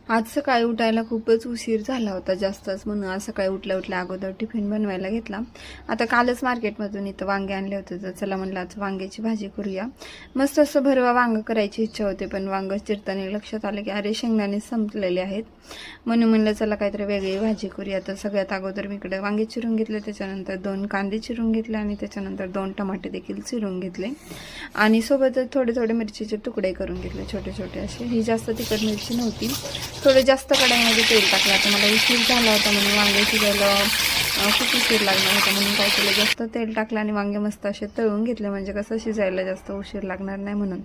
आज सकाळी उठायला खूपच उशीर झाला होता जास्तच, म्हणून आज सकाळी उठल्या उठल्या अगोदर टिफिन बनवायला घेतला. आता कालच मार्केटमधून इथं वांगे आणले होते, तर चला म्हणलं आज वांग्याची भाजी करूया. मस्त असं भरवा वांग करायची इच्छा होते, पण वांग चिरताना लक्षात आलं की अरे शेंगदाणे संपलेले आहेत, म्हणून म्हणलं चला काहीतरी वेगळी भाजी करूया. तर सगळ्यात अगोदर मी इकडे वांगे चिरून घेतले, त्याच्यानंतर 2 कांदे चिरून घेतले आणि त्याच्यानंतर 2 टमाटे देखील चिरून घेतले आणि सोबतच थोडे थोडे मिरचीचे तुकडे करून घेतले, छोटे छोटे असे. ही जास्त तिखट मिरची नव्हती. थोडं जास्त कढईमध्ये तेल टाकलं. आता मला उशीर झाला होता म्हणून वांगे शिजायला खूप उशीर लागणार होता, म्हणून काय केलं, जास्त तेल टाकलं आणि वांगे मस्त असे तळून घेतले, म्हणजे कसं शिजायला जास्त उशीर लागणार नाही म्हणून.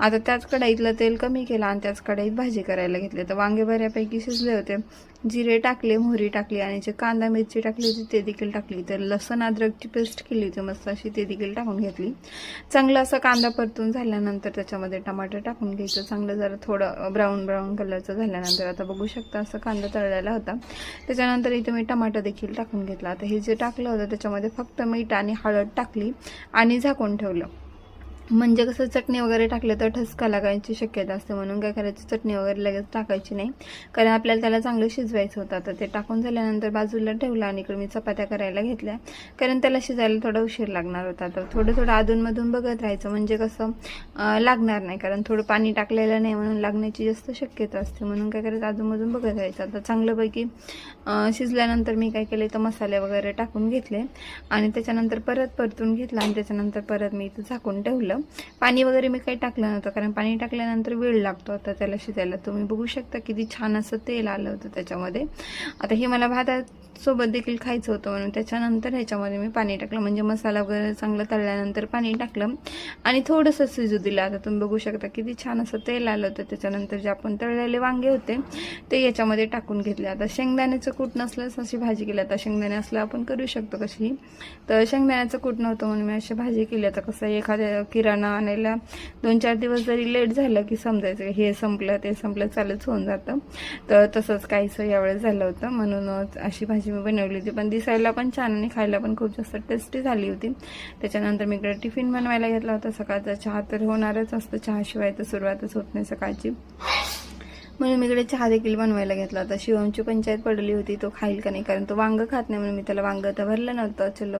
आता त्याच कढईतलं तेल कमी केलं आणि त्याच कढईत भाजी करायला घेतली. तर वांगे बऱ्यापैकी शिजले होते. जिरे टाकले, मोहरी टाकली आणि जे कांदा मिरची टाकली होती ते देखील टाकली. तर लसूण अद्रकची पेस्ट केली होती मस्त अशी, ते देखील टाकून घेतली. चांगला असा कांदा परतून झाल्यानंतर त्याच्यामध्ये टमाटर टाकून घ्यायचं. चांगलं जरा थोडं ब्राऊन कलरचं झाल्यानंतर आता बघू शकता असं कांदा तळलेला होता. त्याच्यानंतर इथे मी टमाटर देखील टाकून घेतला. आता हे जे टाकलं होतं त्याच्यामध्ये फक्त मीठ आणि हळद टाकली आणि झाकून ठेवलं, म्हणजे कसं चटणी वगैरे टाकलं तर ठसका लागायची शक्यता असते, म्हणून काय करायचं, चटणी वगैरे लगेच टाकायची नाही, कारण आपल्याला त्याला चांगलं शिजवायचं होतं. तर ते टाकून झाल्यानंतर बाजूला ठेवलं आणि इकडे मी चपात्या करायला घेतल्या, कारण त्याला शिजायला थोडा उशीर लागणार होता. तर थोडं अधूनमधून बघत राहायचं, म्हणजे कसं लागणार नाही, कारण थोडं पाणी टाकलेलं नाही म्हणून लागण्याची जास्त शक्यता असते, म्हणून काय करायचं, अधूनमधून बघत राहायचं. आता चांगल्यापैकी शिजल्यानंतर मी काय केलं, तर मसाले वगैरे टाकून घेतले आणि त्याच्यानंतर परत परतून घेतला आणि त्याच्यानंतर परत मी इथं झाकून ठेवलं. पाणी वगैरे मी काही टाकलं नव्हतं, कारण पाणी टाकल्यानंतर वेळ लागतो आता त्याला शिजायला. तुम्ही बघू शकता किती छान असं तेल आलं होतं त्याच्यामध्ये. आता हे मला भातासोबत देखील खायचं होतं, म्हणून त्याच्यानंतर ह्याच्यामध्ये मी पाणी टाकलं, म्हणजे मसाला वगैरे चांगलं तळल्यानंतर पाणी टाकलं आणि थोडंसं शिजू दिलं. आता तुम्ही बघू शकता किती छान असं तेल आलं होतं. त्याच्यानंतर जे आपण तळलेले वांगे होते ते याच्यामध्ये टाकून घेतले. आता शेंगदाण्याचं कूट नसल्यास अशी भाजी केली. आता शेंगदाणे असलं आपण करू शकतो कशी, तर शेंगदाण्याचं कूट नव्हतं म्हणून मी अशी भाजी केली. आता कसं एखाद्या किराणा आणायला 2-4 दिवस जरी लेट झालं की समजायचं हे संपलं ते संपलं चालूच होऊन जातं. तर तसंच काहीसं यावेळेस झालं होतं, म्हणूनच अशी भाजी मी बनवली होती. पण दिसायला पण छान आणि खायला पण खूप जास्त टेस्टी झाली होती. त्याच्यानंतर मी इकडे टिफिन बनवायला घेतला होता. सकाळचा चहा तर होणारच असतं, चहाशिवाय तर सुरुवातच होत नाही सकाळची, म्हणून मी इकडे चहा देखील बनवायला घेतला होता. शिवमची पंचायत पडली होती तो खाईल का नाही, कारण तो वांग खात नाही, म्हणून मी त्याला वांग तर भरलं नव्हतं. चलो